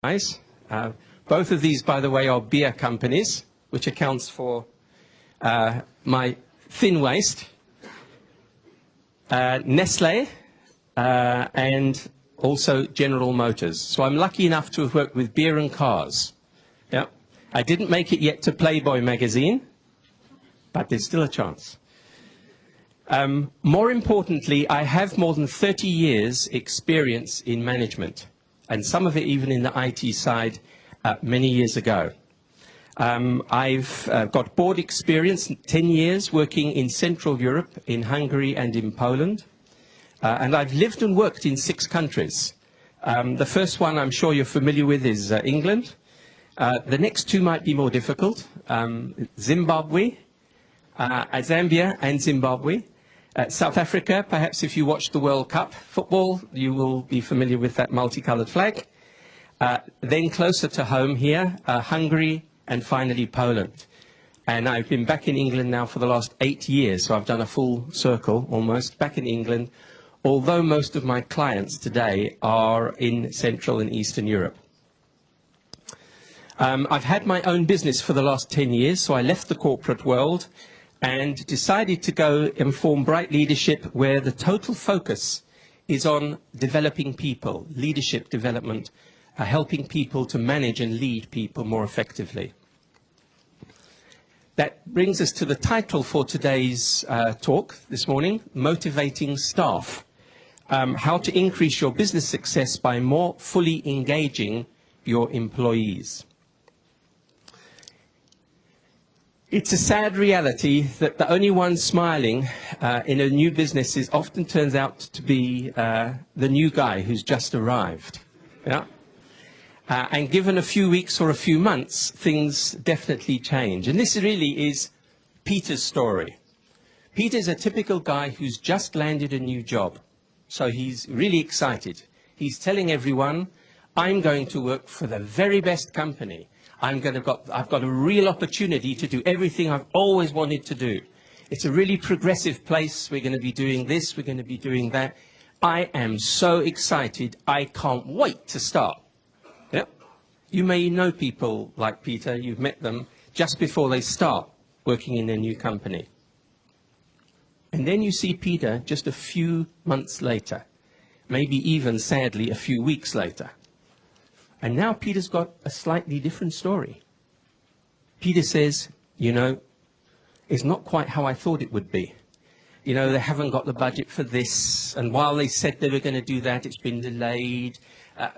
Both of these, by the way, are beer companies, which accounts for my thin waist. Nestle and also General Motors. So I'm lucky enough to have worked with beer and cars. Yeah. I didn't make it yet to Playboy magazine, but there's still a chance. More importantly, I have more than 30 years experience in management, and some of it even in the IT side many years ago. I've got board experience, 10 years working in Central Europe, in Hungary and in Poland. And I've lived and worked in 6 countries. The first one I'm sure you're familiar with is England. The next 2 might be more difficult. Zimbabwe, Zambia and Zimbabwe. South Africa, perhaps if you watch the World Cup football, you will be familiar with that multicolored flag. Then closer to home here, Hungary, and finally Poland. And I've been back in England now for the last 8 years, so I've done a full circle almost back in England, although most of my clients today are in Central and Eastern Europe. I've had my own business for the last 10 years, so I left the corporate world and decided to go and form Bright Leadership, where the total focus is on developing people, leadership development, helping people to manage and lead people more effectively. That brings us to the title for today's talk this morning, Motivating Staff. How to increase your business success by more fully engaging your employees. It's a sad reality that the only one smiling in a new business often turns out to be the new guy who's just arrived. Yeah? And given a few weeks or a few months, things definitely change. And this really is Peter's story. Peter's a typical guy who's just landed a new job. So he's really excited. He's telling everyone, I'm going to work for the very best company. I've got a real opportunity to do everything I've always wanted to do. It's a really progressive place. We're going to be doing this. We're going to be doing that. I am so excited. I can't wait to start. Yep. You may know people like Peter. You've met them just before they start working in their new company. And then you see Peter just a few months later, maybe even, sadly, a few weeks later. And now Peter's got a slightly different story. Peter says, you know, it's not quite how I thought it would be. You know, they haven't got the budget for this. And while they said they were going to do that, it's been delayed.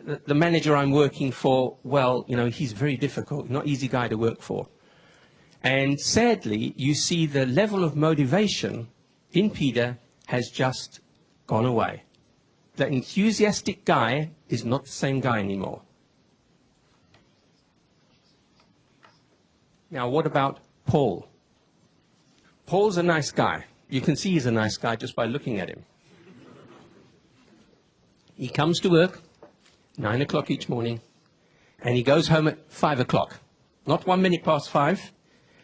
The manager I'm working for, well, you know, he's very difficult, not easy guy to work for. And sadly, you see the level of motivation in Peter has just gone away. The enthusiastic guy is not the same guy anymore. Now, what about Paul? Paul's a nice guy. You can see he's a nice guy just by looking at him. He comes to work 9 o'clock each morning, and he goes home at 5 o'clock. Not 1 minute past 5,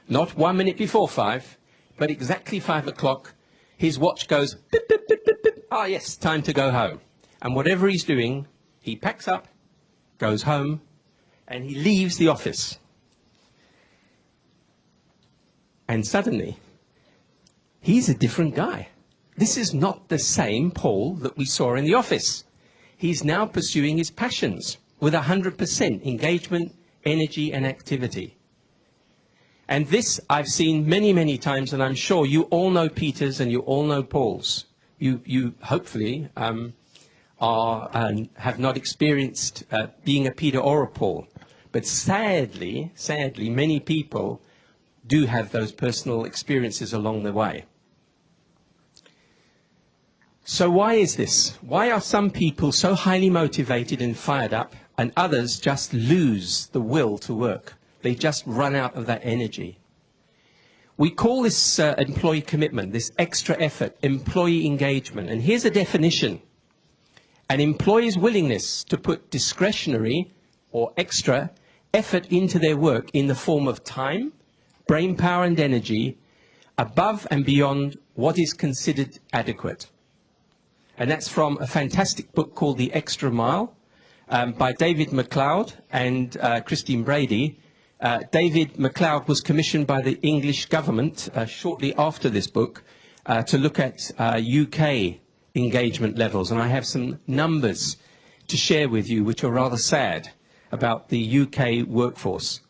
not 1 minute before 5, but exactly 5 o'clock. His watch goes, beep, beep, beep, beep, beep. Ah, yes, time to go home. And whatever he's doing, he packs up, goes home, and he leaves the office. And suddenly, he's a different guy. This is not the same Paul that we saw in the office. He's now pursuing his passions with 100% engagement, energy, and activity. And this I've seen many, many times, and I'm sure you all know Peter's and you all know Paul's. You hopefully have not experienced being a Peter or a Paul. But sadly, many people do have those personal experiences along the way. So why is this? Why are some people so highly motivated and fired up, and others just lose the will to work? They just run out of that energy. We call this employee commitment, this extra effort, employee engagement. And here's a definition. An employee's willingness to put discretionary or extra effort into their work in the form of time, brain power and energy above and beyond what is considered adequate. And that's from a fantastic book called The Extra Mile, by David MacLeod and Christine Brady. David MacLeod was commissioned by the English government shortly after this book to look at UK engagement levels. And I have some numbers to share with you which are rather sad about the UK workforce.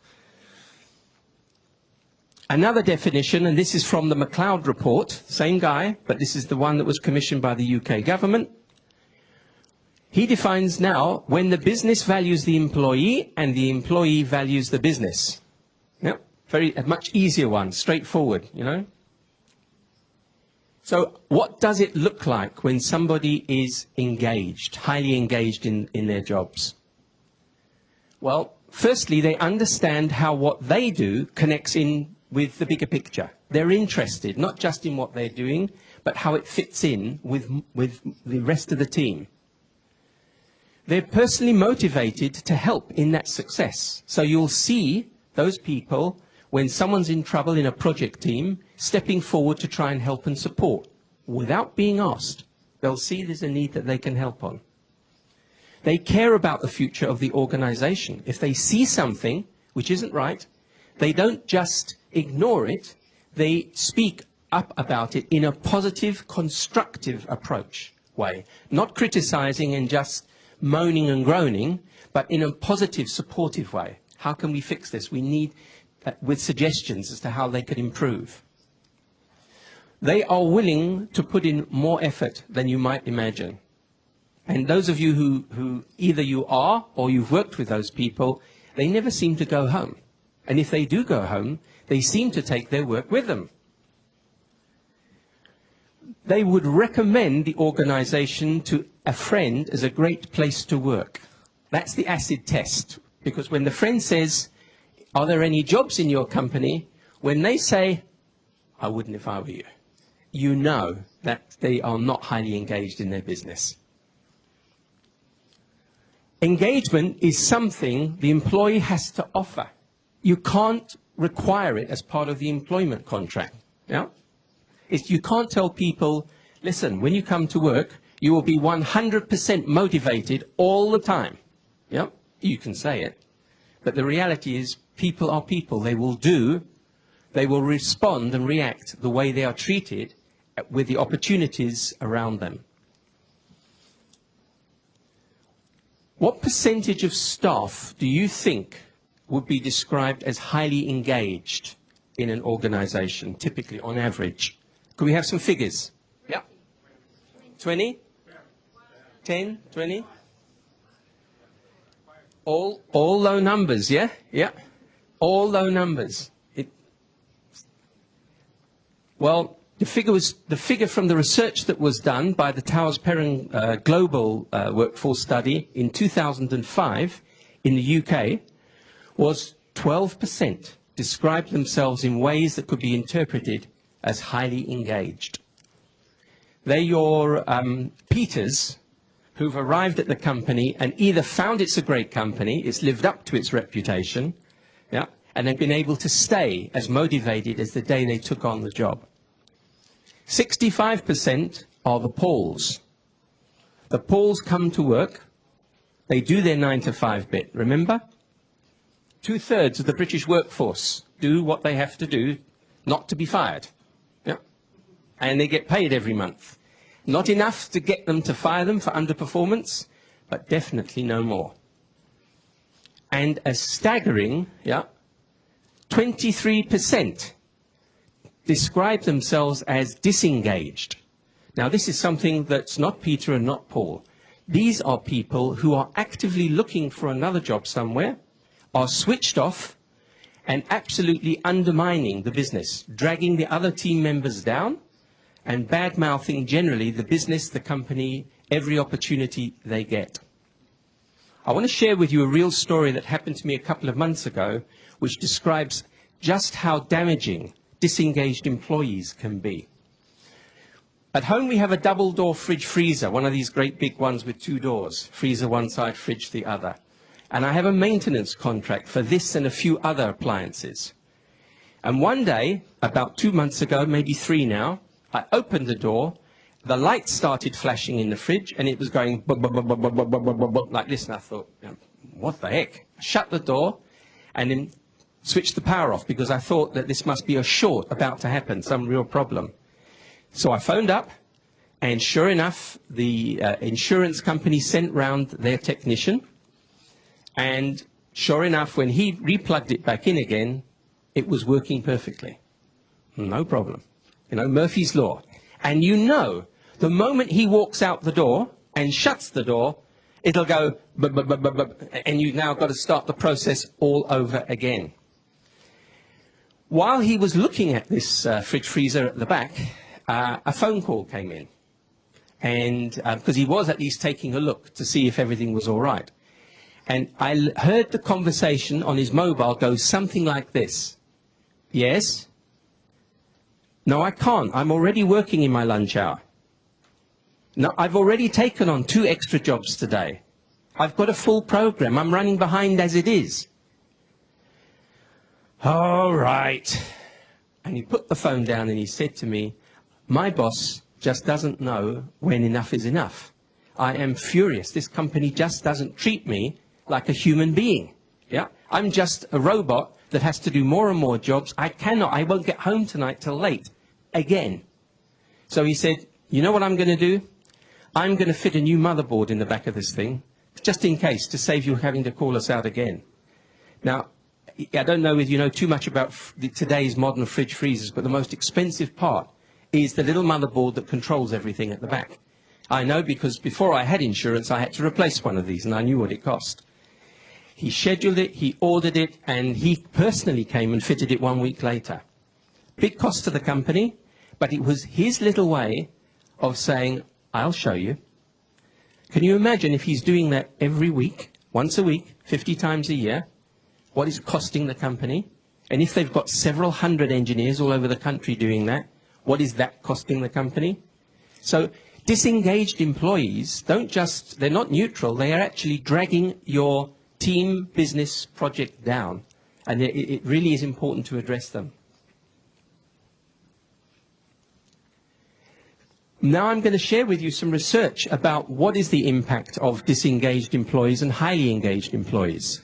Another definition, and this is from the MacLeod report, same guy, but this is the one that was commissioned by the UK government. He defines now when the business values the employee and the employee values the business. Yep, a much easier one, straightforward, you know. So what does it look like when somebody is engaged, highly engaged in their jobs? Well, firstly, they understand how what they do connects in with the bigger picture. They're interested, not just in what they're doing, but how it fits in with the rest of the team. They're personally motivated to help in that success. So you'll see those people, when someone's in trouble in a project team, stepping forward to try and help and support. Without being asked, they'll see there's a need that they can help on. They care about the future of the organization. If they see something which isn't right, they don't just ignore it, they speak up about it in a positive, constructive approach way. Not criticizing and just moaning and groaning, but in a positive, supportive way. How can we fix this? We need, with suggestions as to how they could improve. They are willing to put in more effort than you might imagine. And those of you who either you are or you've worked with those people, they never seem to go home. And if they do go home, they seem to take their work with them. They would recommend the organization to a friend as a great place to work. That's the acid test. Because when the friend says, are there any jobs in your company? When they say, I wouldn't if I were you, you know that they are not highly engaged in their business. Engagement is something the employee has to offer. You can't require it as part of the employment contract. Yeah? You can't tell people, listen, when you come to work, you will be 100% motivated all the time. Yeah? You can say it. But the reality is, people are people. They will do, they will respond and react the way they are treated with the opportunities around them. What percentage of staff do you think would be described as highly engaged in an organization, typically on average? Could we have some figures? Yeah. 20? 10? 20? All low numbers, yeah? Yeah. All low numbers. Well, the figure from the research that was done by the Towers Perrin Global Workforce Study in 2005 in the UK was 12% described themselves in ways that could be interpreted as highly engaged. They're your Peters who've arrived at the company and either found it's a great company, it's lived up to its reputation, yeah, and they've been able to stay as motivated as the day they took on the job. 65% are the Pauls. The Pauls come to work, they do their 9-to-5 bit, remember? 2/3 of the British workforce do what they have to do not to be fired. Yeah? And they get paid every month. Not enough to get them to fire them for underperformance, but definitely no more. And a staggering, 23% describe themselves as disengaged. Now, this is something that's not Peter and not Paul. These are people who are actively looking for another job somewhere, are switched off, and absolutely undermining the business, dragging the other team members down, and bad-mouthing generally the business, the company, every opportunity they get. I want to share with you a real story that happened to me a couple of months ago, which describes just how damaging disengaged employees can be. At home, we have a double-door fridge freezer, one of these great big ones with 2 doors, freezer one side, fridge the other. And I have a maintenance contract for this and a few other appliances. And one day, about 2 months ago, maybe 3 now, I opened the door the light started flashing in the fridge, and it was going like this, and I thought, what the heck? I shut the door, and then switched the power off, because I thought that this must be a short about to happen, some real problem. So I phoned up, and sure enough, the insurance company sent round their technician, and sure enough, when he replugged it back in again, it was working perfectly. No problem. You know, Murphy's Law. And you know, the moment he walks out the door and shuts the door, it'll go, and you've now got to start the process all over again. While he was looking at this fridge freezer at the back, a phone call came in. And because he was at least taking a look to see if everything was all right. And I heard the conversation on his mobile go something like this. Yes? No, I can't. I'm already working in my lunch hour. No, I've already taken on 2 extra jobs today. I've got a full program. I'm running behind as it is. All right. And he put the phone down and he said to me, my boss just doesn't know when enough is enough. I am furious. This company just doesn't treat me like a human being. Yeah? I'm just a robot that has to do more and more jobs. I won't get home tonight till late. Again. So he said, you know what I'm going to do? I'm going to fit a new motherboard in the back of this thing, just in case, to save you having to call us out again. Now, I don't know if you know too much about today's modern fridge freezers, but the most expensive part is the little motherboard that controls everything at the back. I know because before I had insurance, I had to replace one of these, and I knew what it cost. He scheduled it, he ordered it, and he personally came and fitted it 1 week later. Big cost to the company, but it was his little way of saying, I'll show you. Can you imagine if he's doing that every week, once a week, 50 times a year, what is costing the company? And if they've got several hundred engineers all over the country doing that, what is that costing the company? So disengaged employees they're not neutral, they are actually dragging your team business project down. And it really is important to address them. Now I'm going to share with you some research about what is the impact of disengaged employees and highly engaged employees.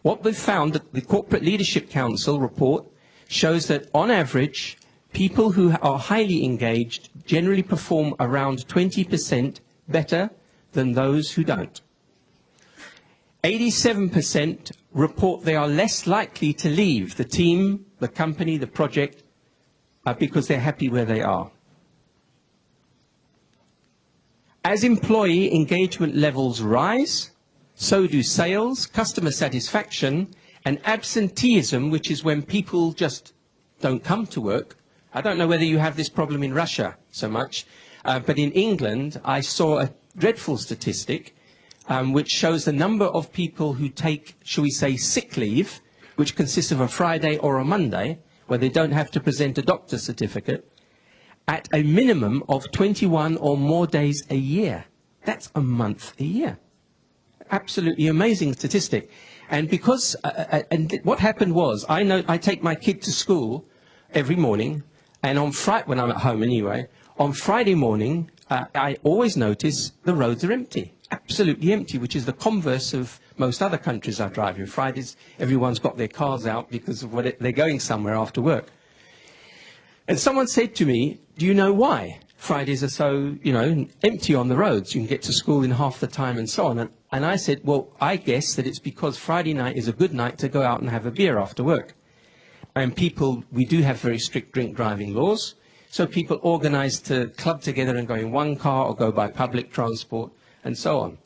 What we've found that the Corporate Leadership Council report shows that on average, people who are highly engaged generally perform around 20% better than those who don't. 87% report they are less likely to leave the team, the company, the project, because they're happy where they are. As employee engagement levels rise, so do sales, customer satisfaction, and absenteeism, which is when people just don't come to work. I don't know whether you have this problem in Russia so much, but in England, I saw a dreadful statistic which shows the number of people who take, shall we say, sick leave, which consists of a Friday or a Monday, where they don't have to present a doctor's certificate, at a minimum of 21 or more days a year. That's a month a year. Absolutely amazing statistic. And because, and what happened was, I take my kid to school every morning, and on Friday, when I'm at home anyway, on Friday morning, I always notice the roads are empty. Absolutely empty, which is the converse of most other countries I drive in. Fridays, everyone's got their cars out because of they're going somewhere after work. And someone said to me, do you know why Fridays are so, empty on the roads? You can get to school in half the time and so on. And I said, well, I guess that it's because Friday night is a good night to go out and have a beer after work. And we do have very strict drink driving laws. So people organize to club together and go in one car or go by public transport and so on.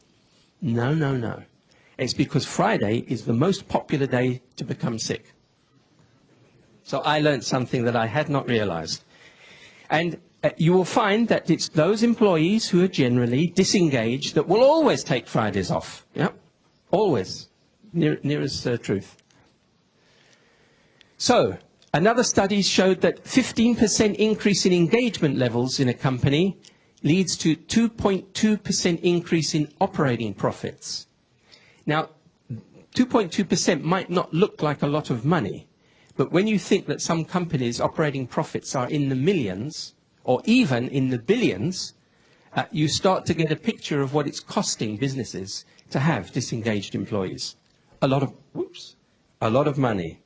No, no, no. It's because Friday is the most popular day to become sick. So I learned something that I had not realized. And you will find that it's those employees who are generally disengaged that will always take Fridays off. Yeah, always. Nearest truth. So, another study showed that 15% increase in engagement levels in a company leads to 2.2% increase in operating profits. Now, 2.2% might not look like a lot of money, but when you think that some companies' operating profits are in the millions, or even in the billions, you start to get a picture of what it's costing businesses to have disengaged employees. A lot of money.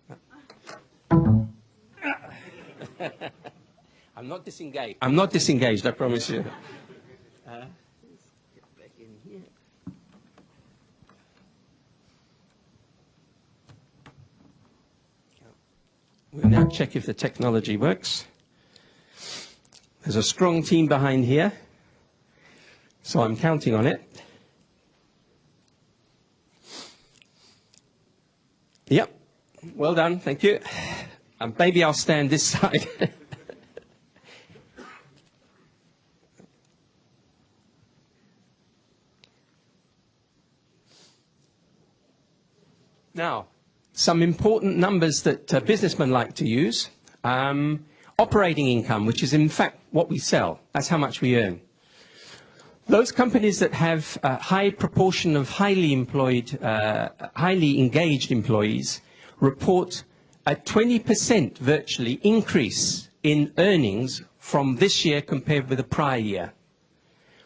I'm not disengaged. I'm not disengaged, I promise you. Let's get back in here. We'll now check if the technology works. There's a strong team behind here, so I'm counting on it. Yep, well done, thank you. Maybe I'll stand this side. Now, some important numbers that businessmen like to use. Operating income, which is in fact what we sell. That's how much we earn. Those companies that have a high proportion of highly employed, highly engaged employees report a 20% virtually increase in earnings from this year compared with the prior year.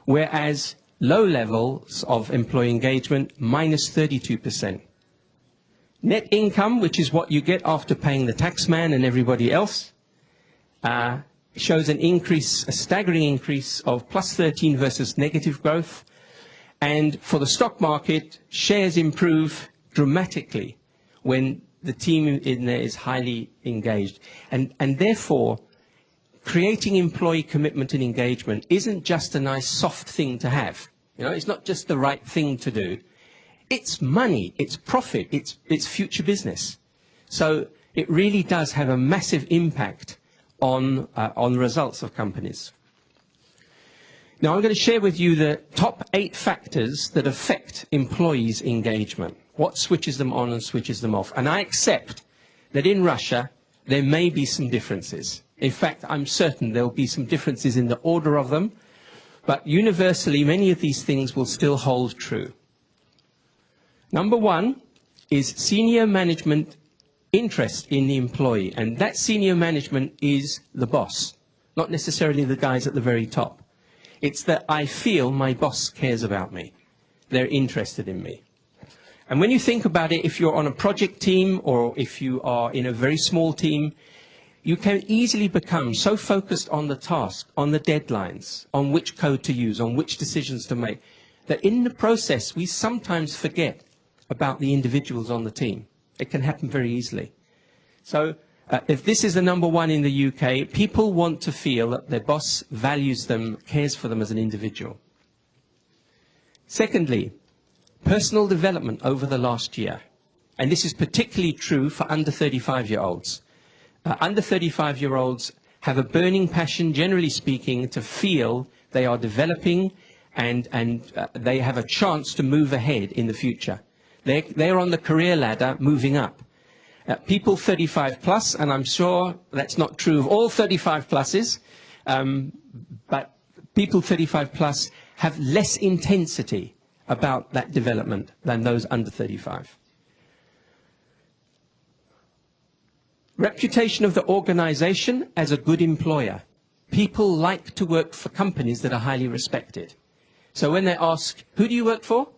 Whereas low levels of employee engagement, minus 32%. Net income, which is what you get after paying the tax man and everybody else, shows an increase, a staggering increase of plus 13 versus negative growth. And for the stock market, shares improve dramatically when the team in there is highly engaged. And therefore, creating employee commitment and engagement isn't just a nice soft thing to have. You know, it's not just the right thing to do. It's money, it's profit, it's future business. So it really does have a massive impact on the results of companies. Now I'm going to share with you the top 8 factors that affect employees' engagement. What switches them on and switches them off. And I accept that in Russia there may be some differences. In fact, I'm certain there will be some differences in the order of them, but universally many of these things will still hold true. Number 1 is senior management interest in the employee, and that senior management is the boss, not necessarily the guys at the very top. It's that I feel my boss cares about me. They're interested in me. And when you think about it, if you're on a project team or if you are in a very small team, you can easily become so focused on the task, on the deadlines, on which code to use, on which decisions to make, that in the process we sometimes forget about the individuals on the team. It can happen very easily. So if this is the number 1 in the UK, people want to feel that their boss values them, cares for them as an individual. Secondly, personal development over the last year. And this is particularly true for under 35-year-olds. Under 35-year-olds have a burning passion, generally speaking, to feel they are developing and they have a chance to move ahead in the future. They're on the career ladder moving up. People 35 plus, and I'm sure that's not true of all 35 pluses, but people 35 plus have less intensity about that development than those under 35. Reputation of the organization as a good employer. People like to work for companies that are highly respected. So when they ask, who do you work for?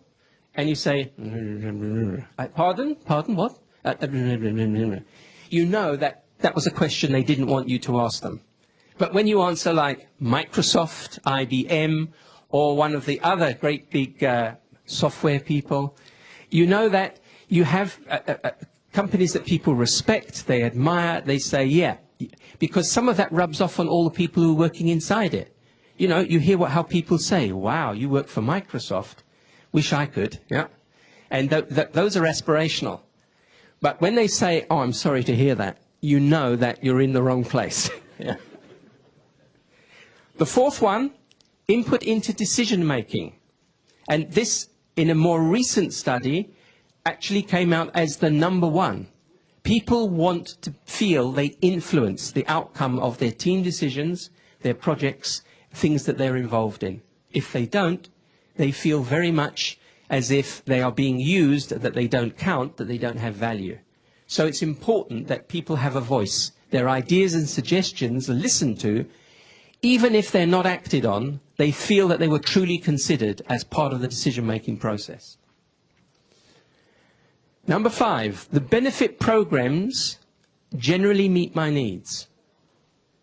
And you say, pardon what? You know that that was a question they didn't want you to ask them. But when you answer like Microsoft, IBM, or one of the other great big software people, you know that you have companies that people respect, they admire, they say, yeah, because some of that rubs off on all the people who are working inside it. You know, you hear how people say, wow, you work for Microsoft. Wish I could, yeah. And those are aspirational. But when they say, oh, I'm sorry to hear that, you know that you're in the wrong place. Yeah. The fourth one, input into decision making. And this, in a more recent study, actually came out as the number 1. People want to feel they influence the outcome of their team decisions, their projects, things that they're involved in. If they don't, they feel very much as if they are being used, that they don't count, that they don't have value. So it's important that people have a voice. Their ideas and suggestions are listened to, even if they're not acted on, they feel that they were truly considered as part of the decision-making process. Number 5, the benefit programs generally meet my needs.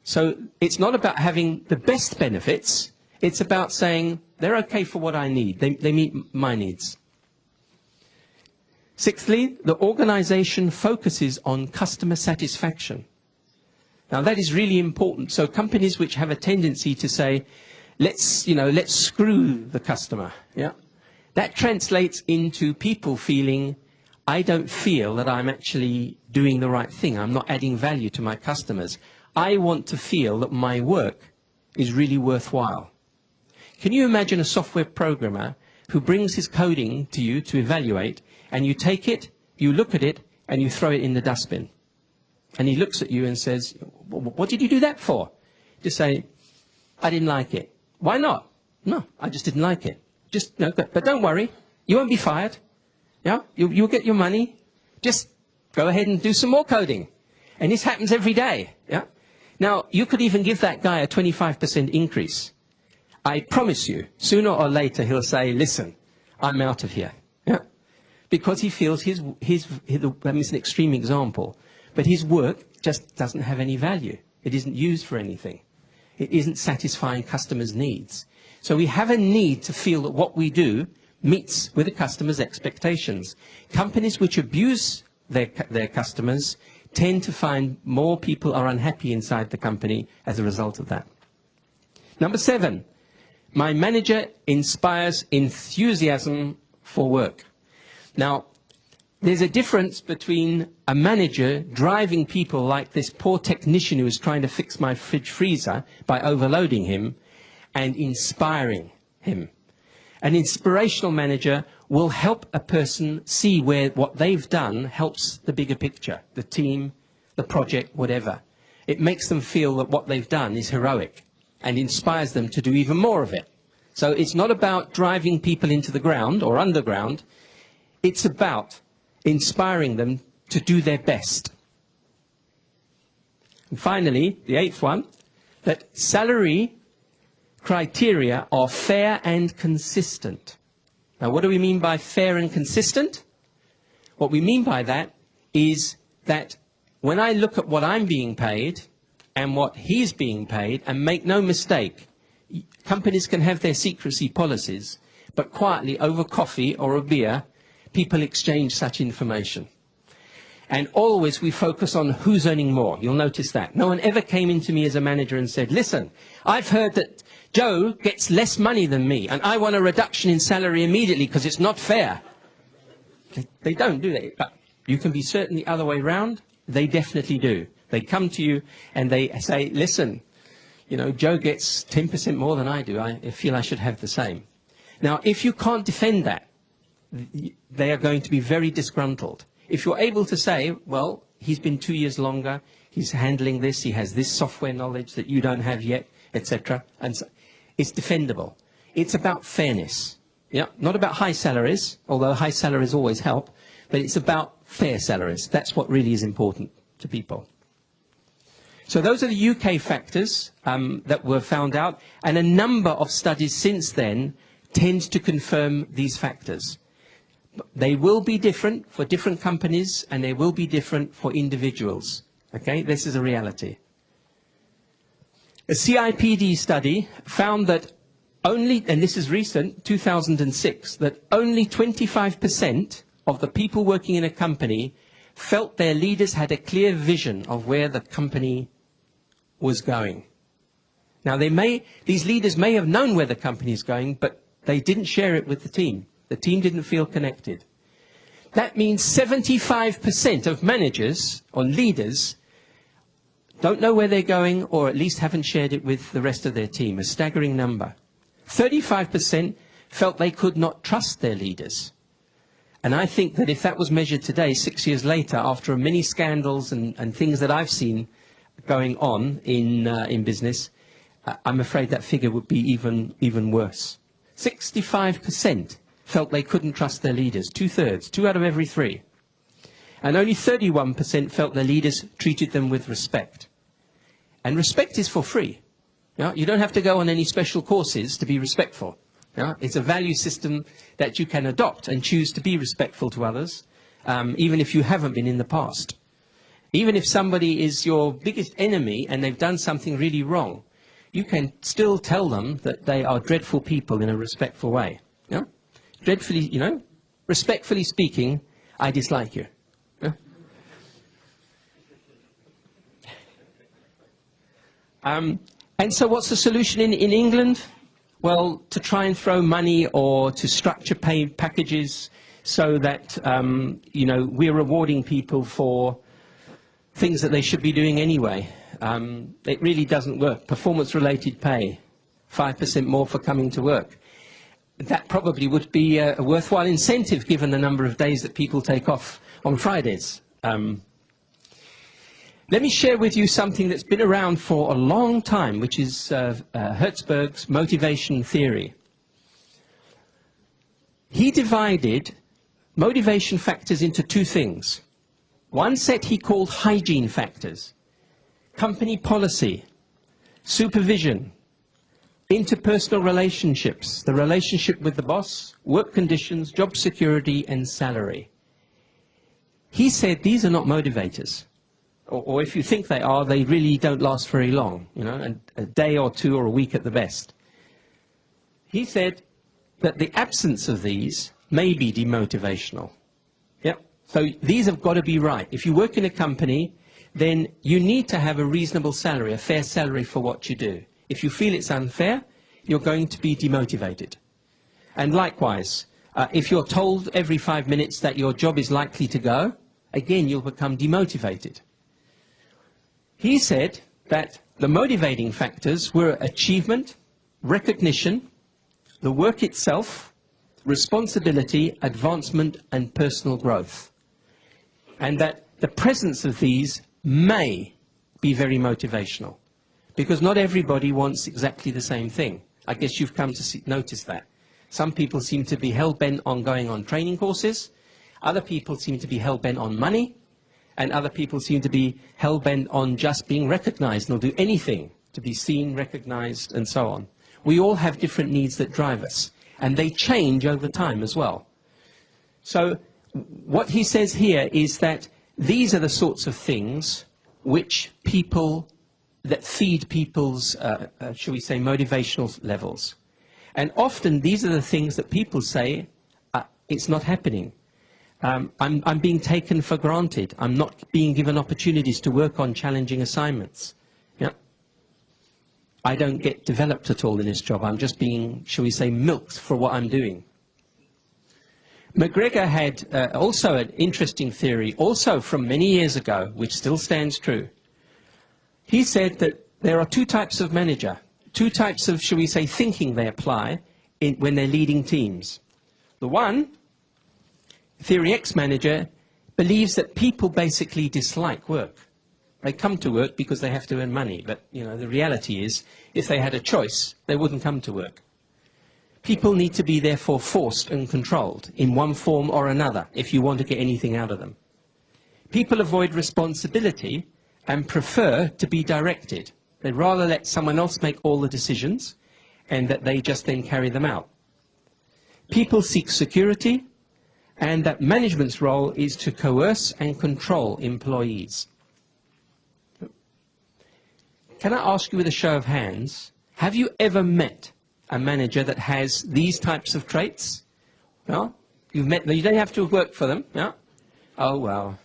So it's not about having the best benefits, it's about saying they're okay for what I need, they meet my needs. 6thly, the organization focuses on customer satisfaction. Now that is really important. So companies which have a tendency to say, let's screw the customer, yeah, that translates into people feeling, I don't feel that I'm actually doing the right thing. I'm not adding value to my customers. I want to feel that my work is really worthwhile. Can you imagine a software programmer who brings his coding to you to evaluate, and you take it, you look at it, and you throw it in the dustbin? And he looks at you and says, what did you do that for? Just say, I didn't like it. Why not? No, I just didn't like it. But don't worry, you won't be fired. Yeah, you'll get your money. Just go ahead and do some more coding. And this happens every day. Yeah. Now, you could even give that guy a 25% increase. I promise you, sooner or later, he'll say, listen, I'm out of here. Yeah. Because he feels I mean, it's an extreme example, but his work just doesn't have any value. It isn't used for anything. It isn't satisfying customers' needs. So we have a need to feel that what we do meets with the customer's expectations. Companies which abuse their customers tend to find more people are unhappy inside the company as a result of that. Number 7, my manager inspires enthusiasm for work. Now, there's a difference between a manager driving people like this poor technician who is trying to fix my fridge freezer by overloading him and inspiring him. An inspirational manager will help a person see where what they've done helps the bigger picture, the team, the project, whatever. It makes them feel that what they've done is heroic and inspires them to do even more of it. So it's not about driving people into the ground or underground. It's about inspiring them to do their best. And finally, the 8th one, that salary criteria are fair and consistent. Now, what do we mean by fair and consistent? What we mean by that is that when I look at what I'm being paid and what he's being paid, and make no mistake, companies can have their secrecy policies, but quietly over coffee or a beer, people exchange such information. And always we focus on who's earning more. You'll notice that. No one ever came into me as a manager and said, listen, I've heard that Joe gets less money than me, and I want a reduction in salary immediately because it's not fair. They don't do that. But you can be certain the other way around. They definitely do. They come to you and they say, listen, you know, Joe gets 10% more than I do. I feel I should have the same. Now, if you can't defend that, they are going to be very disgruntled. If you're able to say, well, he's been 2 years longer, he's handling this, he has this software knowledge that you don't have yet, etc., and so it's defendable. It's about fairness. Yeah, not about high salaries, although high salaries always help, but it's about fair salaries. That's what really is important to people. So those are the UK factors that were found out, and a number of studies since then tend to confirm these factors. They will be different for different companies, and they will be different for individuals. Okay, this is a reality. A CIPD study found that only, and this is recent, 2006, that only 25% of the people working in a company felt their leaders had a clear vision of where the company was going. Now, these leaders may have known where the company is going, but they didn't share it with the team. The team didn't feel connected. That means 75% of managers or leaders don't know where they're going, or at least haven't shared it with the rest of their team, a staggering number. 35% felt they could not trust their leaders. And I think that if that was measured today, 6 years later, after many scandals and things that I've seen going on in business, I'm afraid that figure would be even worse. 65% felt they couldn't trust their leaders, 2/3, 2 out of every 3. And only 31% felt their leaders treated them with respect. And respect is for free. Yeah? You don't have to go on any special courses to be respectful. Yeah? It's a value system that you can adopt and choose to be respectful to others, even if you haven't been in the past. Even if somebody is your biggest enemy and they've done something really wrong, you can still tell them that they are dreadful people in a respectful way. Yeah? Dreadfully, you know, respectfully speaking, I dislike you. Yeah? And so what's the solution in England? Well, to try and throw money or to structure pay packages so that, you know, we're rewarding people for things that they should be doing anyway. It really doesn't work. Performance-related pay, 5% more for coming to work. That probably would be a worthwhile incentive given the number of days that people take off on Fridays. Let me share with you something that's been around for a long time, which is Hertzberg's motivation theory. He divided motivation factors into two things. One set he called hygiene factors: company policy, supervision, interpersonal relationships, the relationship with the boss, work conditions, job security, and salary. He said these are not motivators. Or if you think they are, they really don't last very long, you know, a day or two or a week at the best. He said that the absence of these may be demotivational. Yep. So these have got to be right. If you work in a company, then you need to have a reasonable salary, a fair salary for what you do. If you feel it's unfair, you're going to be demotivated. And likewise, if you're told every 5 minutes that your job is likely to go, again, you'll become demotivated. He said that the motivating factors were achievement, recognition, the work itself, responsibility, advancement, and personal growth. And that the presence of these may be very motivational, because not everybody wants exactly the same thing. I guess you've come to notice that. Some people seem to be hell-bent on going on training courses, other people seem to be hell-bent on money, and other people seem to be hell-bent on just being recognized and will do anything to be seen, recognized, and so on. We all have different needs that drive us, and they change over time as well. So what he says here is that these are the sorts of things which that feed people's, shall we say, motivational levels. And often these are the things that people say, it's not happening. I'm being taken for granted. I'm not being given opportunities to work on challenging assignments. Yeah. I don't get developed at all in this job. I'm just being, shall we say, milked for what I'm doing. McGregor had also an interesting theory, also from many years ago, which still stands true. He said that there are two types of manager, two types of, shall we say, thinking they apply when they're leading teams. The one, Theory X manager, believes that people basically dislike work. They come to work because they have to earn money, but you know, the reality is, if they had a choice, they wouldn't come to work. People need to be therefore forced and controlled in one form or another if you want to get anything out of them. People avoid responsibility and prefer to be directed. They'd rather let someone else make all the decisions and that they just then carry them out. People seek security, and that management's role is to coerce and control employees. Can I ask you with a show of hands, have you ever met a manager that has these types of traits? No? You've met them, you don't have to have worked for them. No? Oh, well.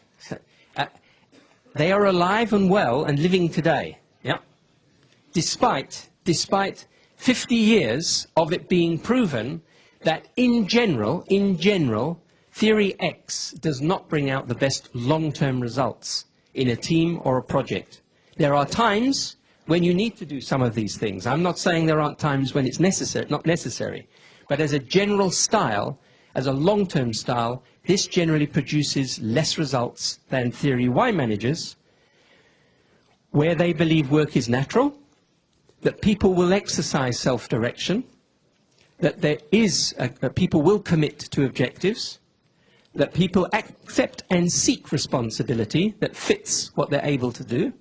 They are alive and well and living today. Yeah? Despite 50 years of it being proven that in general, Theory X does not bring out the best long-term results in a team or a project. There are times when you need to do some of these things. I'm not saying there aren't times when it's not necessary. But as a general style, as a long-term style, this generally produces less results than Theory Y managers, where they believe work is natural, that people will exercise self-direction, that people will commit to objectives, that people accept and seek responsibility that fits what they're able to do,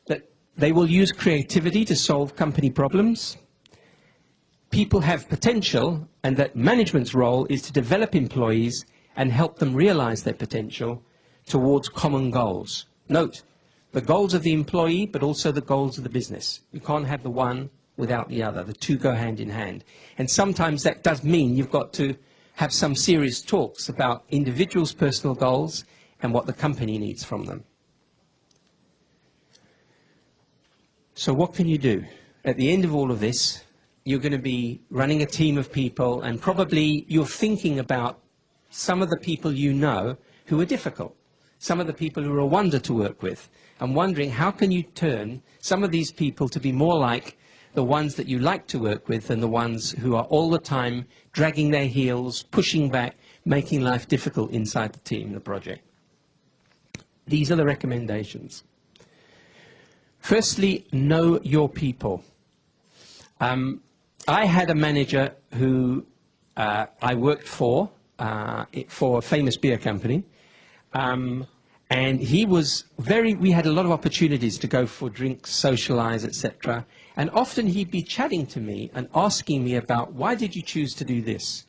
that They will use creativity to solve company problems. People have potential, and that management's role is to develop employees and help them realize their potential towards common goals. Note, the goals of the employee, but also the goals of the business. You can't have the one without the other. The two go hand in hand. And sometimes that does mean you've got to have some serious talks about individuals' personal goals and what the company needs from them. So what can you do? At the end of all of this, you're going to be running a team of people, and probably you're thinking about some of the people you know who are difficult, some of the people who are a wonder to work with, and wondering how can you turn some of these people to be more like the ones that you like to work with than the ones who are all the time dragging their heels, pushing back, making life difficult inside the team, the project. These are the recommendations. Firstly, know your people. I had a manager who I worked for a famous beer company. And he was we had a lot of opportunities to go for drinks, socialize, etc. And often he'd be chatting to me and asking me about, why did you choose to do this?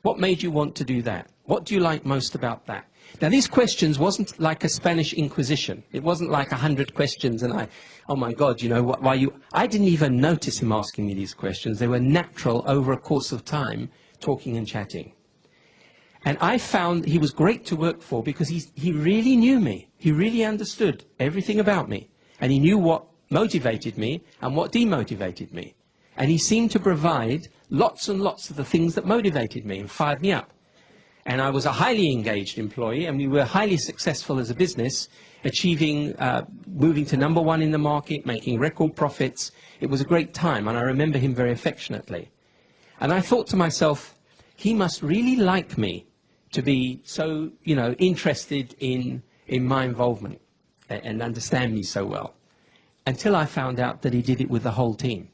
What made you want to do that? What do you like most about that? Now, these questions wasn't like a Spanish Inquisition. It wasn't like 100 questions and oh my God, you know, I didn't even notice him asking me these questions. They were natural over a course of time, talking and chatting. And I found he was great to work for because he really knew me. He really understood everything about me. And he knew what motivated me and what demotivated me. And he seemed to provide lots and lots of the things that motivated me and fired me up. And I was a highly engaged employee, and we were highly successful as a business, achieving, moving to #1 in the market, making record profits. It was a great time, and I remember him very affectionately. And I thought to myself, he must really like me to be so, you know, interested in my involvement and understand me so well. Until I found out that he did it with the whole team.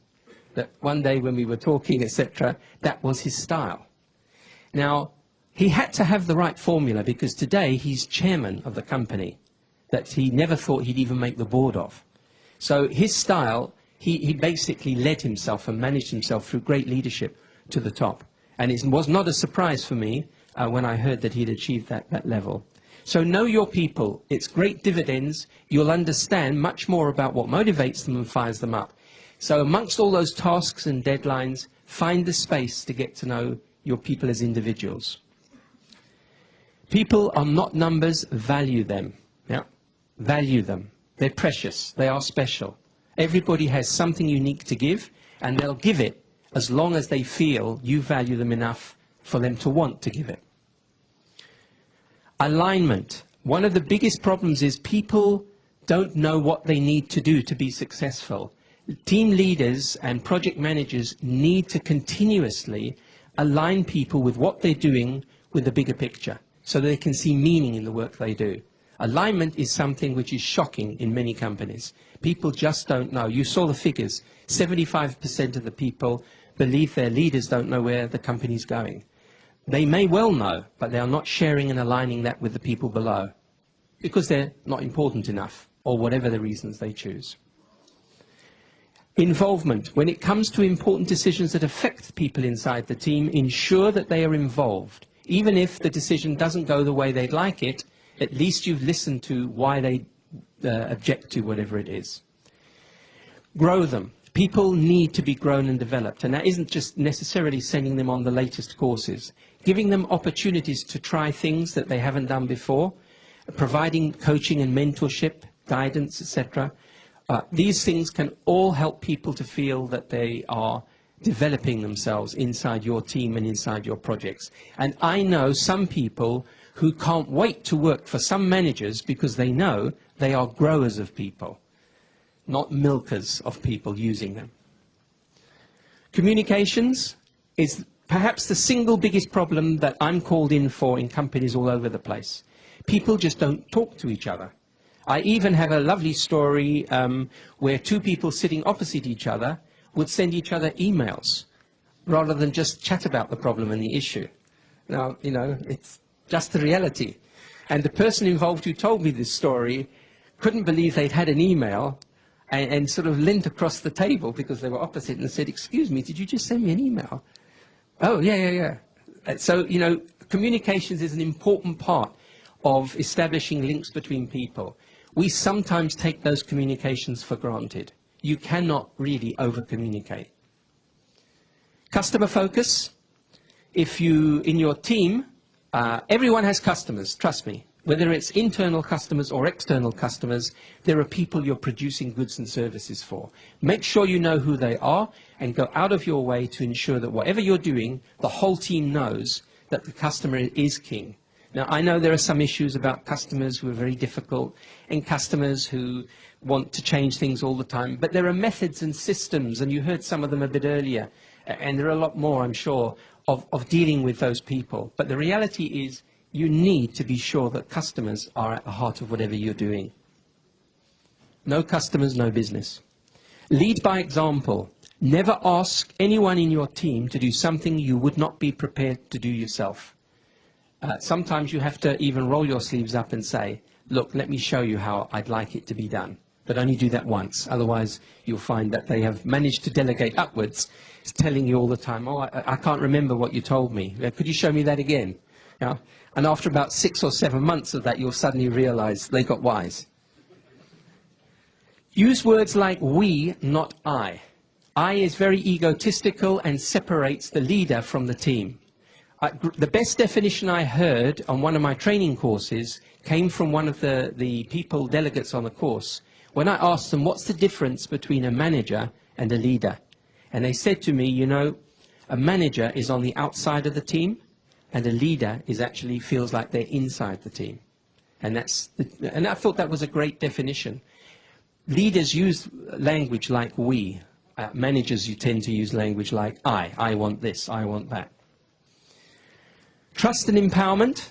That one day when we were talking, etc., that was his style. Now, he had to have the right formula because today he's chairman of the company that he never thought he'd even make the board of. So his style, he basically led himself and managed himself through great leadership to the top. And it was not a surprise for me when I heard that he'd achieved that level. So know your people. It's great dividends. You'll understand much more about what motivates them and fires them up. So amongst all those tasks and deadlines, find the space to get to know your people as individuals. People are not numbers. Value them. Yeah? Value them. They're precious. They are special. Everybody has something unique to give, and they'll give it as long as they feel you value them enough for them to want to give it. Alignment. One of the biggest problems is people don't know what they need to do to be successful. Team leaders and project managers need to continuously align people with what they're doing with the bigger picture so they can see meaning in the work they do. Alignment is something which is shocking in many companies. People just don't know. You saw the figures. 75% of the people believe their leaders don't know where the company's going. They may well know, but they are not sharing and aligning that with the people below because they're not important enough or whatever the reasons they choose. Involvement. When it comes to important decisions that affect people inside the team, ensure that they are involved. Even if the decision doesn't go the way they'd like it, at least you've listened to why they object to whatever it is. Grow them. People need to be grown and developed, and that isn't just necessarily sending them on the latest courses. Giving them opportunities to try things that they haven't done before, providing coaching and mentorship, guidance, etc. These things can all help people to feel that they are developing themselves inside your team and inside your projects. And I know some people who can't wait to work for some managers because they know they are growers of people, not milkers of people using them. Communications is perhaps the single biggest problem that I'm called in for in companies all over the place. People just don't talk to each other. I even have a lovely story where two people sitting opposite each other would send each other emails rather than just chat about the problem and the issue. Now, you know, it's just the reality. And the person involved who told me this story couldn't believe they'd had an email and sort of leant across the table because they were opposite and said, "Excuse me, did you just send me an email?" "Oh, yeah, yeah, yeah." So, you know, communications is an important part of establishing links between people. We sometimes take those communications for granted. You cannot really over-communicate. Customer focus. If you, in your team, everyone has customers, trust me. Whether it's internal customers or external customers, there are people you're producing goods and services for. Make sure you know who they are and go out of your way to ensure that whatever you're doing, the whole team knows that the customer is king. Now, I know there are some issues about customers who are very difficult and customers who want to change things all the time, but there are methods and systems, and you heard some of them a bit earlier, and there are a lot more, I'm sure, of dealing with those people. But the reality is you need to be sure that customers are at the heart of whatever you're doing. No customers, no business. Lead by example. Never ask anyone in your team to do something you would not be prepared to do yourself. Sometimes you have to even roll your sleeves up and say, "Look, let me show you how I'd like it to be done." But only do that once. Otherwise, you'll find that they have managed to delegate upwards, telling you all the time, "Oh, I can't remember what you told me. Could you show me that again?" Yeah? And after about 6 or 7 months of that, you'll suddenly realize they got wise. Use words like we, not I. I is very egotistical and separates the leader from the team. The best definition I heard on one of my training courses came from one of the people, delegates on the course, when I asked them, what's the difference between a manager and a leader? And they said to me, you know, a manager is on the outside of the team, and a leader is actually feels like they're inside the team. And I thought that was a great definition. Leaders use language like we. Managers, you tend to use language like I want this, I want that. Trust and empowerment,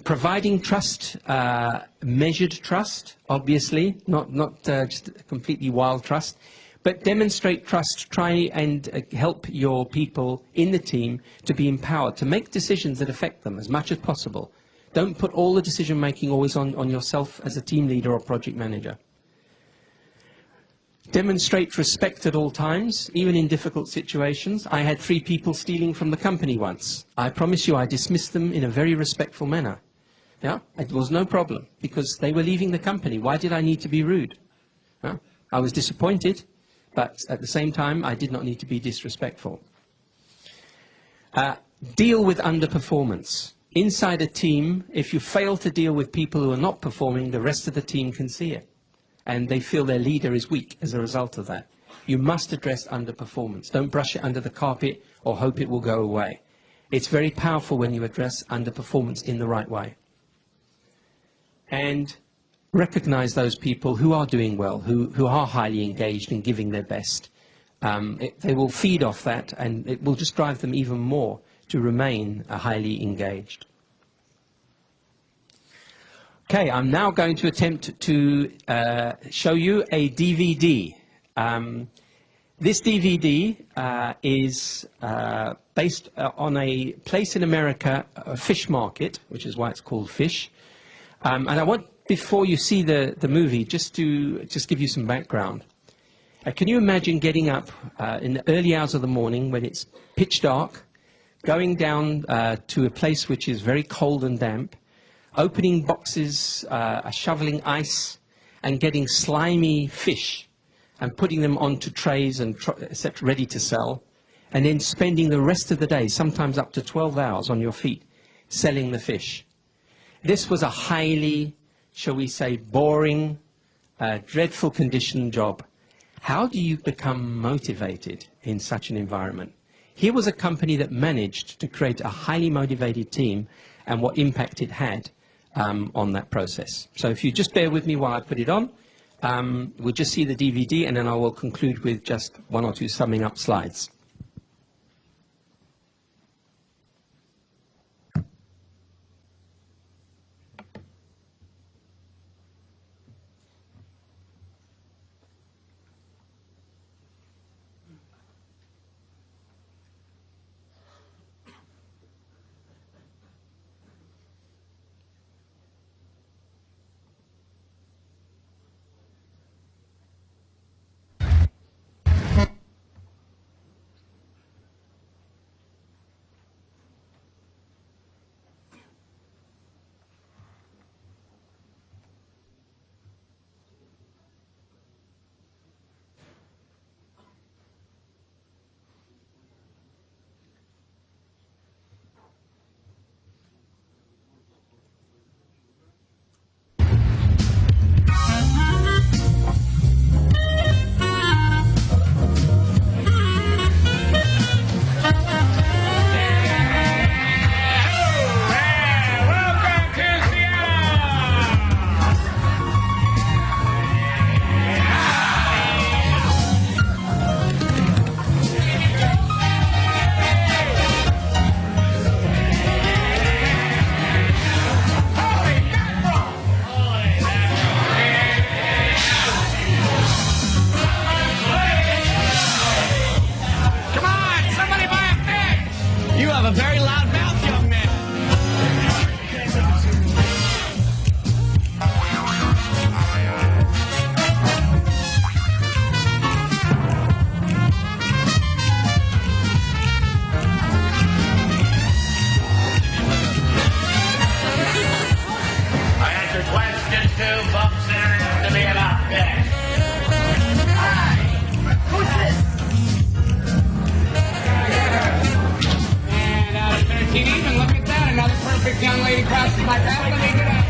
providing trust, measured trust, obviously, not just completely wild trust, but demonstrate trust, try and help your people in the team to be empowered, to make decisions that affect them as much as possible. Don't put all the decision making always on yourself as a team leader or project manager. Demonstrate respect at all times, even in difficult situations. I had 3 people stealing from the company once. I promise you I dismissed them in a very respectful manner. Yeah? It was no problem, because they were leaving the company. Why did I need to be rude? Yeah? I was disappointed, but at the same time, I did not need to be disrespectful. Deal with underperformance. Inside a team, if you fail to deal with people who are not performing, the rest of the team can see it. And they feel their leader is weak as a result of that. You must address underperformance. Don't brush it under the carpet or hope it will go away. It's very powerful when you address underperformance in the right way. And recognize those people who are doing well, who are highly engaged and giving their best. They will feed off that, and it will just drive them even more to remain highly engaged. Okay, I'm now going to attempt to show you a DVD. This DVD is based on a place in America, a fish market, which is why it's called Fish. And I want, before you see the movie, just give you some background. Can you imagine getting up in the early hours of the morning when it's pitch dark, going down to a place which is very cold and damp, opening boxes, shoveling ice, and getting slimy fish, and putting them onto trays and etc., ready to sell, and then spending the rest of the day, sometimes up to 12 hours on your feet, selling the fish. This was a highly, shall we say, boring, dreadful condition job. How do you become motivated in such an environment? Here was a company that managed to create a highly motivated team, and what impact it had on that process. So if you just bear with me while I put it on, we'll just see the DVD, and then I will conclude with just 1 or 2 summing up slides. young lady crosses my path, let me get up.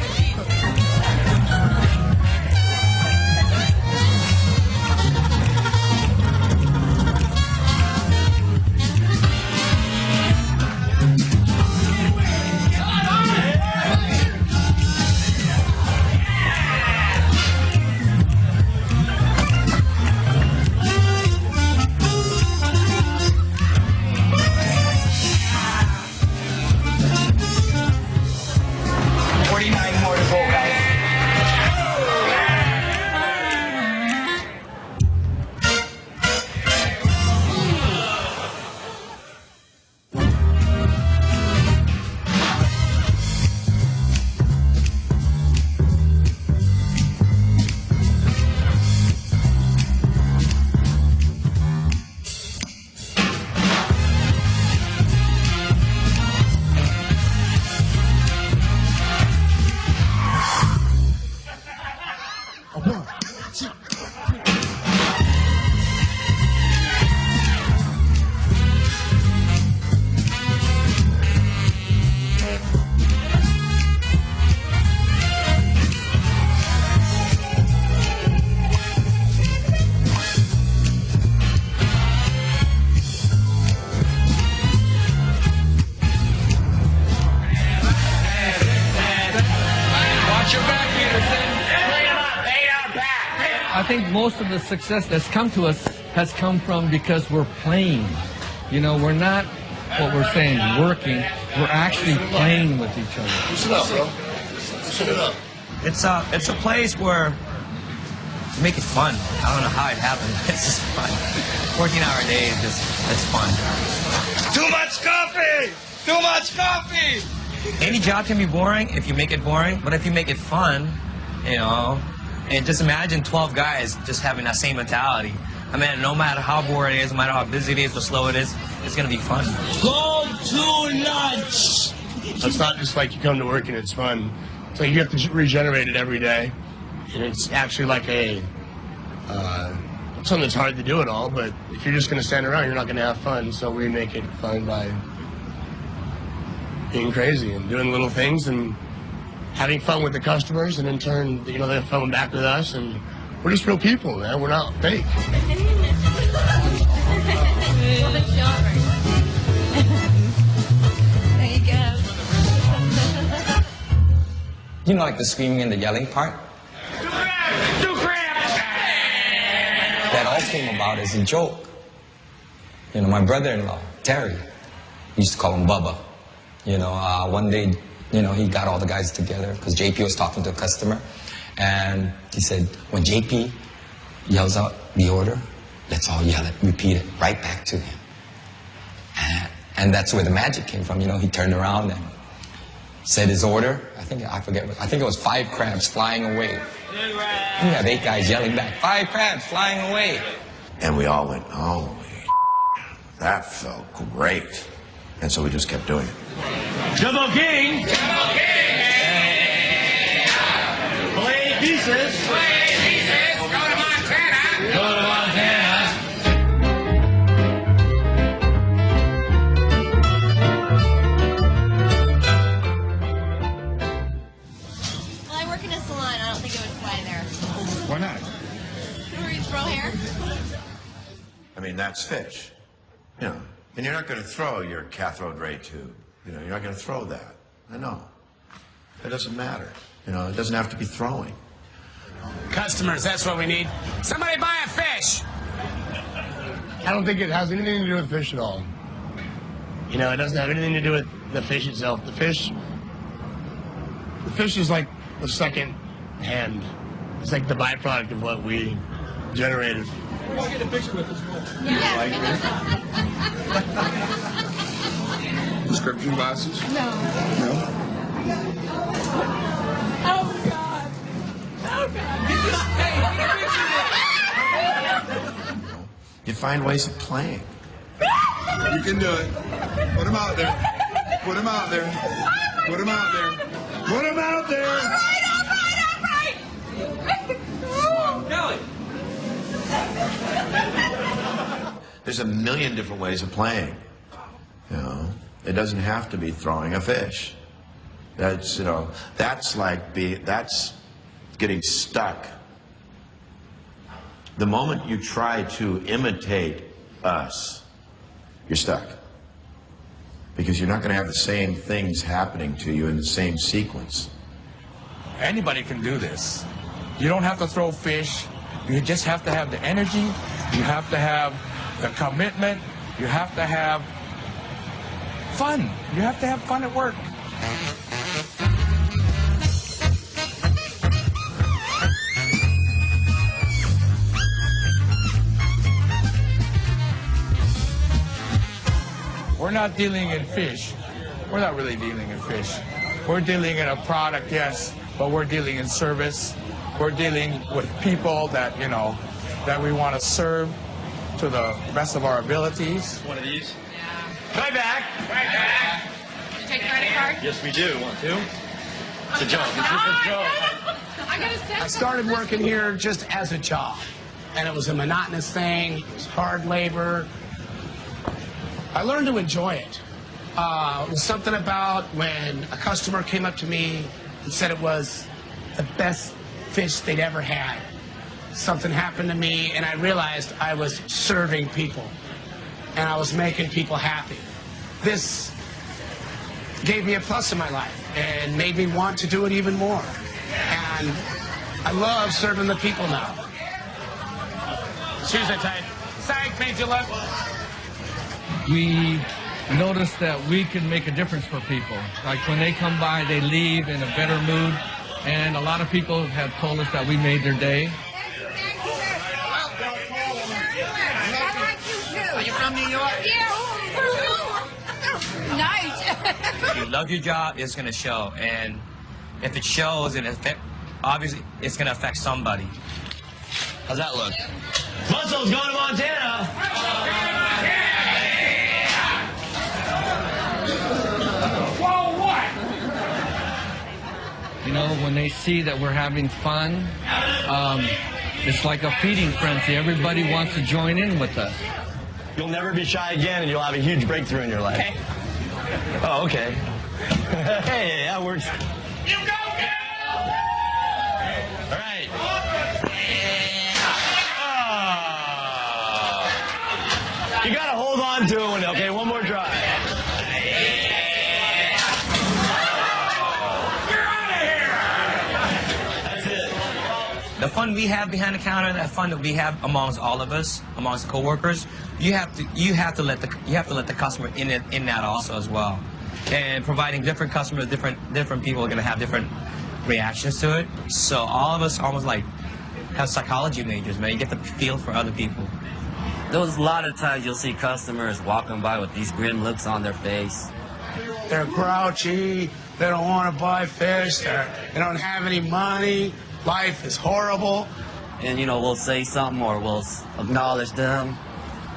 I think most of the success that's come to us has come from because we're playing. You know, we're not, what we're saying, working. We're actually playing with each other. Listen up, bro. Listen up. It's a place where you make it fun. I don't know how it happened. It's just fun. 14-hour days, it's fun. Too much coffee! Too much coffee! Any job can be boring if you make it boring, but if you make it fun, you know, and just imagine 12 guys just having that same mentality. I mean, no matter how bored it is, no matter how busy it is or slow it is, it's going to be fun. Go to lunch! It's not just like you come to work and it's fun. It's like you have to regenerate it every day. And it's actually like a, something that's hard to do at all, but if you're just going to stand around, you're not going to have fun. So we make it fun by being crazy and doing little things and having fun with the customers, and in turn, you know, they have fun back with us, and we're just real people, man. We're not fake. There you go. You know, like the screaming and the yelling part? That all came about as a joke. You know, my brother-in-law, Terry, we used to call him Bubba. You know, one day, you know, he got all the guys together because JP was talking to a customer. And he said, when JP yells out the order, let's all yell it, repeat it right back to him. And that's where the magic came from. You know, he turned around and said his order. I think it was 5 crabs flying away. You have 8 guys yelling back, 5 crabs flying away. And we all went, holy, that felt great. And so we just kept doing it. Double King! Double King! Play pieces! Play pieces! Go to Montana! Go to Montana! Well, I work in a salon. I don't think it would fly there. Why not? Where you throw hair? I mean, that's fish. You know, and you're not going to throw your cathode ray tube. You know, you're not going to throw that. I know. It doesn't matter. You know, it doesn't have to be throwing. Customers, that's what we need. Somebody buy a fish! I don't think it has anything to do with fish at all. You know, it doesn't have anything to do with the fish itself. The fish is like the second hand. It's like the byproduct of what we generated. Yeah. Prescription glasses? No. No? Oh, God. Oh, God. You find ways of playing. You can do it. Put them out there. Put them out there. Put them out there. Put them out there. All right. Kelly! There's a million different ways of playing. You know, it doesn't have to be throwing a fish. That's, you know, that's like that's getting stuck. The moment you try to imitate us, you're stuck. Because you're not going to have the same things happening to you in the same sequence. Anybody can do this. You don't have to throw fish. You just have to have the energy. You have to have the commitment. You have to have fun. You have to have fun at work. We're not dealing in fish. We're not really dealing in fish. We're dealing in a product, yes, but we're dealing in service. We're dealing with people that, you know, that we want to serve to the best of our abilities. One of these? Yeah. Right back. Right back. You take credit card? Yes, we do. Want to? It's a joke. It's just a joke. I started working here just as a job, and it was a monotonous thing. It was hard labor. I learned to enjoy it. It was something about when a customer came up to me and said it was the best fish they'd ever had. Something happened to me, and I realized I was serving people, and I was making people happy. This gave me a plus in my life and made me want to do it even more. And I love serving the people now. Shoes are tight. Thank me, Gillette. We noticed that we can make a difference for people. Like when they come by, they leave in a better mood. And a lot of people have told us that we made their day. Are you from New York? Yeah. Nice. If you love your job, it's going to show. And if it shows, and obviously it's going to affect somebody. How's that look? Muscles going to Montana. Whoa, what? You know, when they see that we're having fun, it's like a feeding frenzy. Everybody wants to join in with us. You'll never be shy again, and you'll have a huge breakthrough in your life. Okay. Oh, okay. Hey, that works. You go, girl! All right. You got to hold on to it. Okay, one more try. The fun we have behind the counter, that fun that we have amongst all of us, amongst coworkers, you have to let the customer in that also as well. And providing different customers, different people are going to have different reactions to it. So all of us almost like have psychology majors, man. You get the feel for other people. There's a lot of times you'll see customers walking by with these grim looks on their face. They're grouchy. They don't want to buy fish. They don't have any money. Life is horrible. And, you know, we'll say something or we'll acknowledge them.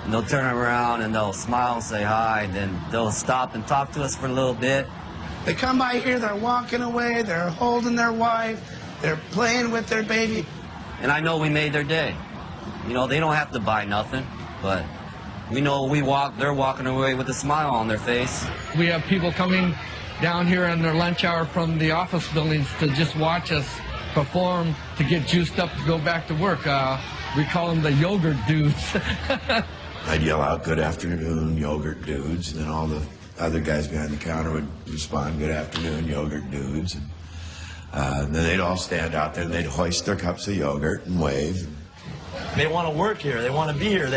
And they'll turn around and they'll smile and say hi. And then they'll stop and talk to us for a little bit. They come by here, they're walking away, they're holding their wife, they're playing with their baby. And I know we made their day. You know, they don't have to buy nothing, but we know they're walking away with a smile on their face. We have people coming down here in their lunch hour from the office buildings to just watch us perform, to get juiced up to go back to work. We call them the yogurt dudes. I'd yell out, "Good afternoon, yogurt dudes," and then all the other guys behind the counter would respond, "Good afternoon, yogurt dudes." And then they'd all stand out there and they'd hoist their cups of yogurt and wave. They want to work here. They want to be here.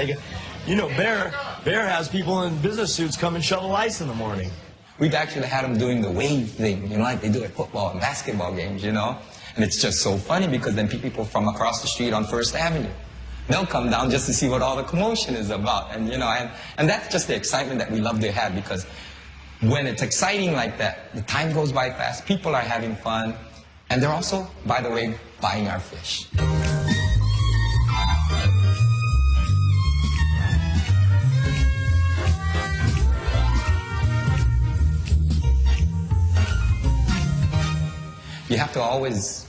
You know, Bear has people in business suits come and shovel ice in the morning. We've actually had them doing the wave thing, you know, like they do at football and basketball games, you know. And it's just so funny because then people from across the street on First Avenue, they'll come down just to see what all the commotion is about. And, you know, and that's just the excitement that we love to have, because when it's exciting like that, the time goes by fast, people are having fun, and they're also, by the way, buying our fish. You have to always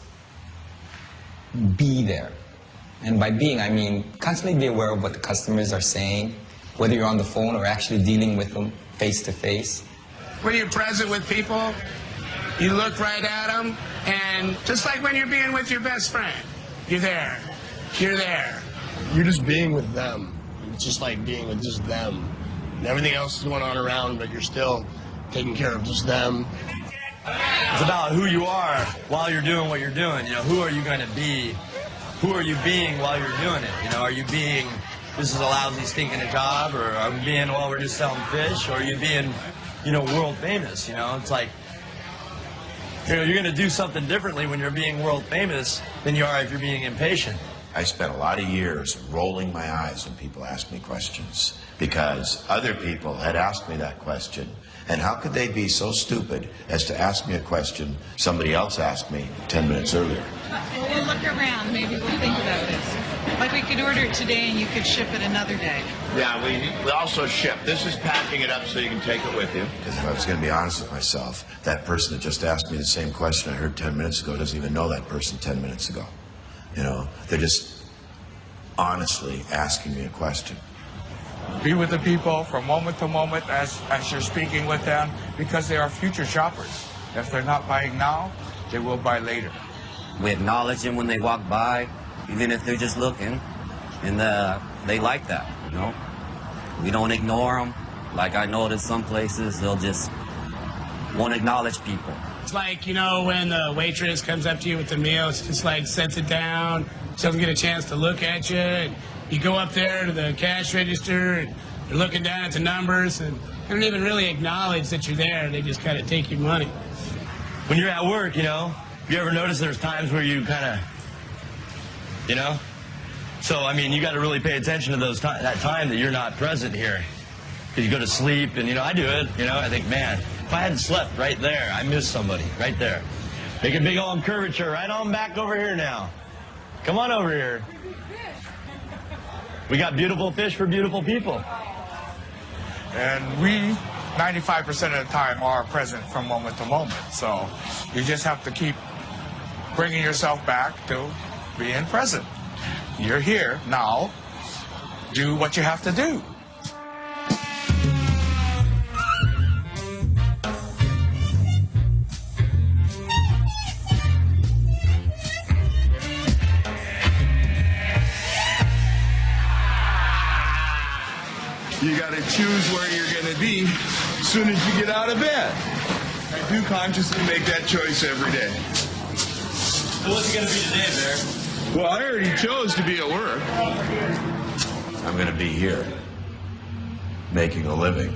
be there. And by being, I mean constantly be aware of what the customers are saying, whether you're on the phone or actually dealing with them face to face. When you're present with people, You look right at them, and just like when you're being with your best friend, you're there. You're there. You're just being with them. It's just like being with just them. And everything else is going on around, but you're still taking care of just them. It's about who you are while you're doing what you're doing. You know, who are you going to be? Who are you being while you're doing it? You know, are you being, this is a lousy stinking a job, or are you being, well, we're just selling fish, or are you being, you know, world famous? You know, it's like, you know, you're going to do something differently when you're being world famous than you are if you're being impatient. I spent a lot of years rolling my eyes when people asked me questions because other people had asked me that question. And how could they be so stupid as to ask me a question somebody else asked me 10 minutes earlier? Well, we'll look around. Maybe we'll think about this. Like we could order it today and you could ship it another day. Yeah, we also ship. This is packing it up so you can take it with you. Because if I was going to be honest with myself, that person that just asked me the same question I heard 10 minutes ago doesn't even know that person 10 minutes ago. You know, they're just honestly asking me a question. Be with the people from moment to moment as you're speaking with them, because they are future shoppers. If they're not buying now, they will buy later. We acknowledge them when they walk by, even if they're just looking, and they like that, you know. We don't ignore them. Like I noticed some places, they'll just won't acknowledge people. It's like, you know, when the waitress comes up to you with the meal, it's just like sets it down, doesn't get a chance to look at you. And you go up there to the cash register and they're looking down at the numbers and they don't even really acknowledge that you're there. They just kind of take your money. When you're at work, you know, you ever notice there's times where you kind of, you know? So, I mean, you got to really pay attention to those that time that you're not present here. Because you go to sleep and, you know, I do it, you know, I think, man, if I hadn't slept right there, I missed somebody right there. Make a big old curvature right on back over here now. Come on over here. We got beautiful fish for beautiful people. And we, 95% of the time, are present from moment to moment. So you just have to keep bringing yourself back to being present. You're here now. Do what you have to do. You got to choose where you're going to be as soon as you get out of bed. I do consciously make that choice every day. So what's it going to be today, Bear? Well, I already chose to be at work. I'm going to be here, making a living.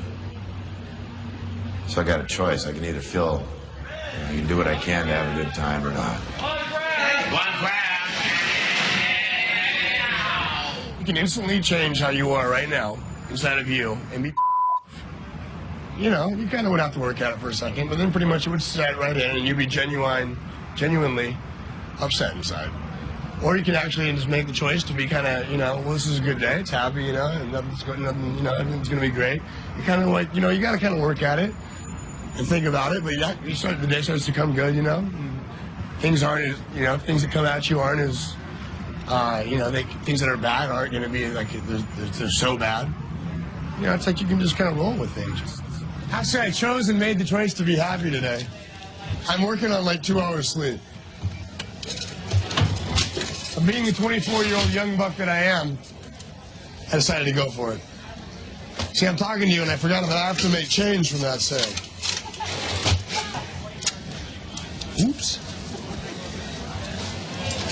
So I got a choice. I can either feel, I can do what I can to have a good time or not. One crab. You can instantly change how you are right now inside of you and be, you know, you kind of would have to work at it for a second, but then pretty much it would set right in and you'd be genuinely upset inside. Or you can actually just make the choice to be kind of, you know, well, this is a good day, it's happy, you know, and nothing, you know, everything's going to be great. You kind of like, you know, you got to kind of work at it and think about it, but the day starts to come good, you know. And things aren't as, you know, things that come at you aren't as, you know, things that are bad aren't going to be like, they're so bad. You know, it's like you can just kind of roll with things. Actually, I chose and made the choice to be happy today. I'm working on like 2 hours sleep. Being the 24-year-old young buck that I am, I decided to go for it. See, I'm talking to you and I forgot that I have to make change from that saying. Oops.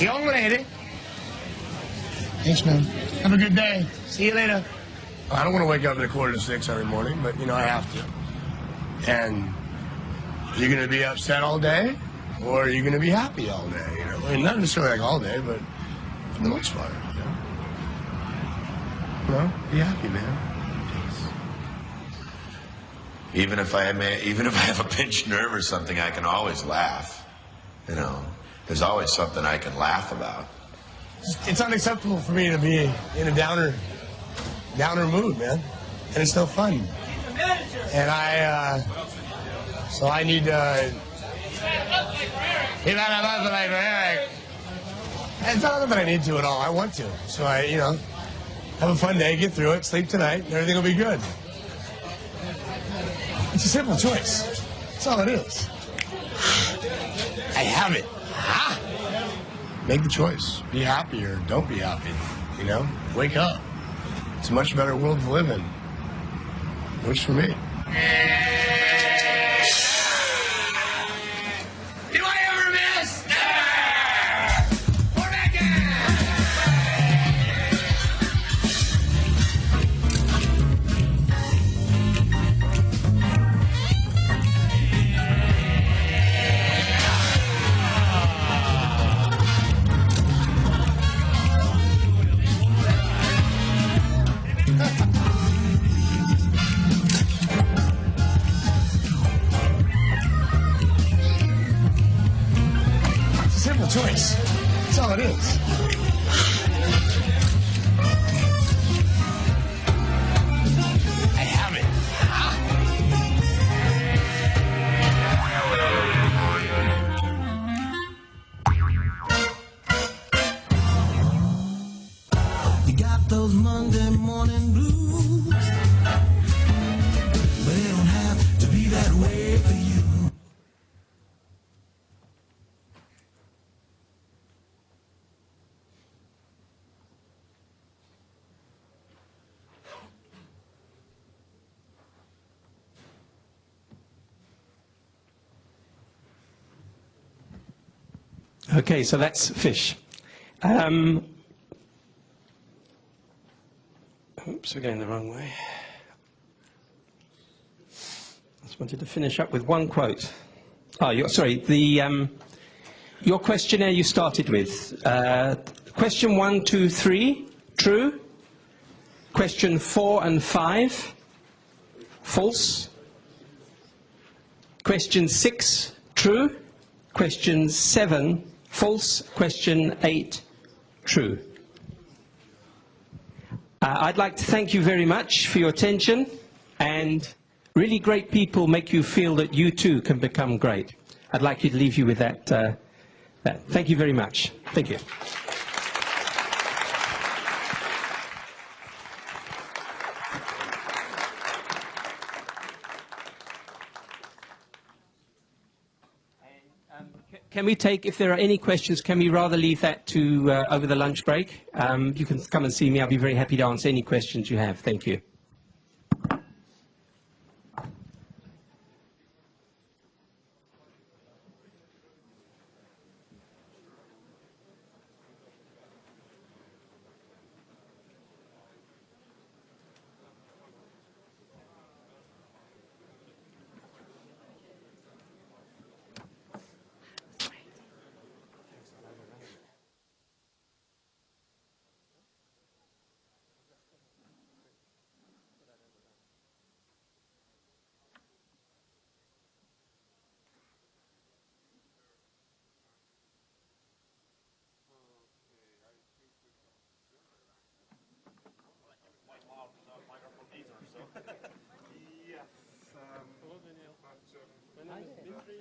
Young lady. Thanks, man. Have a good day. See you later. I don't want to wake up at 5:45 every morning, but, you know, I have to. And you're going to be upset all day, or are you going to be happy all day? You know, I mean, not necessarily like all day, but for the most part, you know. Well, be happy, man. Even if I have a pinched nerve or something, I can always laugh. You know, there's always something I can laugh about. It's unacceptable for me to be in a downer mood, man, and it's no fun. And so I need to. It's not that I need to at all. I want to. So I, you know, have a fun day, get through it, sleep tonight, and everything will be good. It's a simple choice. That's all it is. have it. Ah! Make the choice. Be happy or don't be happy. You know, wake up. It's a much better world to live in. Works for me. Do I ever miss? We're back Simple choice. That's all it is. I have it. You got those Monday morning blues, but it don't have to be that way for you. Okay, so that's fish. Oops, we're going the wrong way. I just wanted to finish up with one quote. Oh, sorry, your questionnaire you started with. Question 1, 2, 3, true. Question 4 and 5, false. Question 6, true. Question 7, false. Question 8, true. I'd like to thank you very much for your attention, and really great people make you feel that you too can become great. I'd like you to leave you with that. Thank you very much. Thank you. Can we take, if there are any questions, can we rather leave that to over the lunch break? You can come and see me. I'll be very happy to answer any questions you have. Thank you.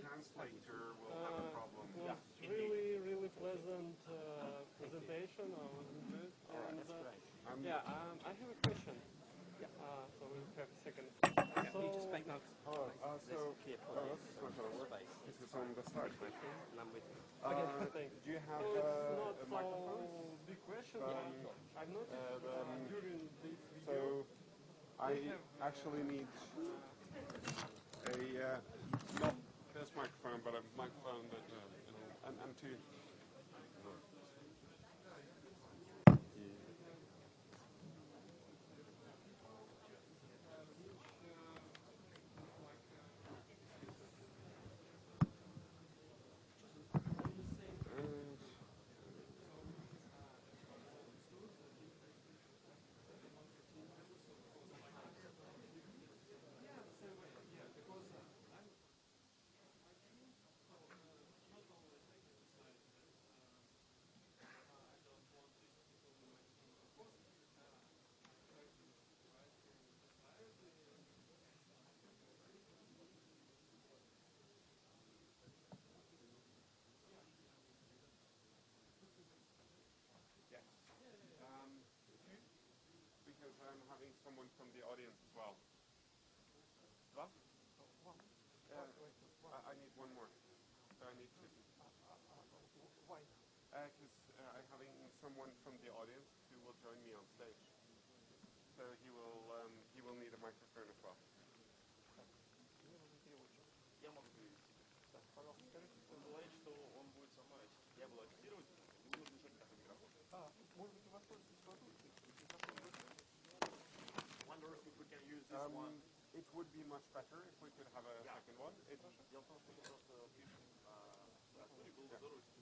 Translator will have a problem. It was really pleasant presentation. Wasn't it? And, yeah, I have a question. So we'll have a second. So, this is not how it works. This is on the start. Do you have a microphone? Big question. I've noticed during this video. So I actually need a not this microphone, but a microphone that and two. Because I'm having someone from the audience as well. What? I need one more. So I need two. someone from the audience who will join me on stage. So he will need a microphone as well. Я могу перевести. Так, пожалуйста, скажите. Он говорит, что он будет со мной. Я буду ассистировать, и вы нужно держать такой микрофон. Может быть, у вас тоже существует микрофон? Wonder if we can use this one. It would be much better if we could have a second one. Дело в том, что мы просто пишем на клавиатуре, было бы здорово, если